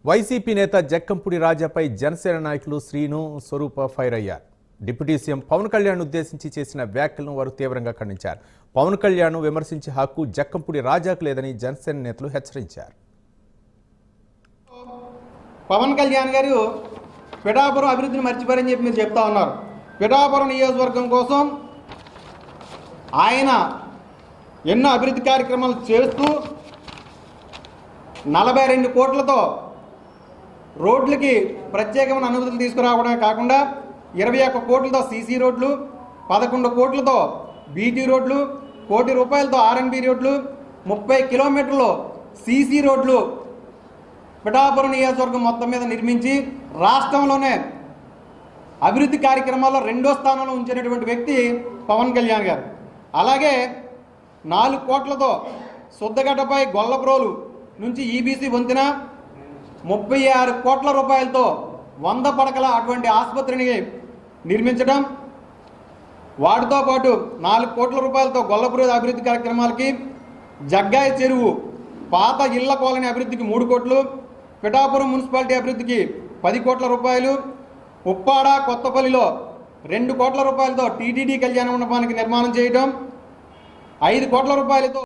YCP నేత జక్కంపూడి రాజాపై జనసేన నాయకులు శ్రీను స్వరూప fire అయ్యారు. డిప్యూటీ సీఎం పవన్ కళ్యాణ్ ఉద్దేశించి చేసిన వ్యాఖ్యలను వారు తీవ్రంగా ఖండించారు. పవన్ కళ్యాణ్ విమర్శించే హక్కు జక్కంపూడి రాజాకు లేదని జనసేన నేతలు హెచ్చరించారు. పవన్ కళ్యాణ్ గారు పిఠాపురం అభివృద్ధిని మర్చిపోరని చెప్పి మీరు చెప్తా ఉన్నారు. పిఠాపురం నియోజకవర్గం కోసం ఆయన ఎన్నో అభివృద్ధి కార్యక్రమాలు చేస్తూ 42 కోట్లతో రోడ్లకి ప్రత్యేకమైన అనుమతులు తీసుకురావడమే కాకుండా 21 కోట్లతో సీసీ రోడ్లు, 11 కోట్లతో బీటీ రోడ్లు, ₹1 కోటి ఆర్ఎన్బి రోడ్లు, 30 కిలోమీటర్లు సీసీ రోడ్లు పిఠాపురం నియోజకవర్గం మొత్తం మీద నిర్మించి రాష్ట్రంలోనే అభివృద్ధి కార్యక్రమాల్లో 2వ స్థానంలో ఉంచినటువంటి వ్యక్తి పవన్ కళ్యాణ్ గారు. అలాగే 4 కోట్లతో శుద్ధగడ్డపై గొల్లప్రోలు నుంచి ఈబీసీ వంతెన, 36 కోట్ల రూపాయలతో 100 పడకల అటువంటి ఆసుపత్రిని నిర్మించడం, వాటితో పాటు 4 కోట్ల రూపాయలతో గొల్లప్రోలు అభివృద్ధి కార్యక్రమాలకి, జగ్గాయ చెరువు పాత ఇళ్ల కాలనీ అభివృద్ధికి 3 కోట్లు, పిఠాపురం మున్సిపాలిటీ అభివృద్ధికి 10 కోట్ల రూపాయలు, ఉప్పాడ కొత్తపల్లిలో 2 కోట్ల రూపాయలతో టీటీడీ కళ్యాణ మండపానికి నిర్మాణం చేయడం, 5 కోట్ల రూపాయలతో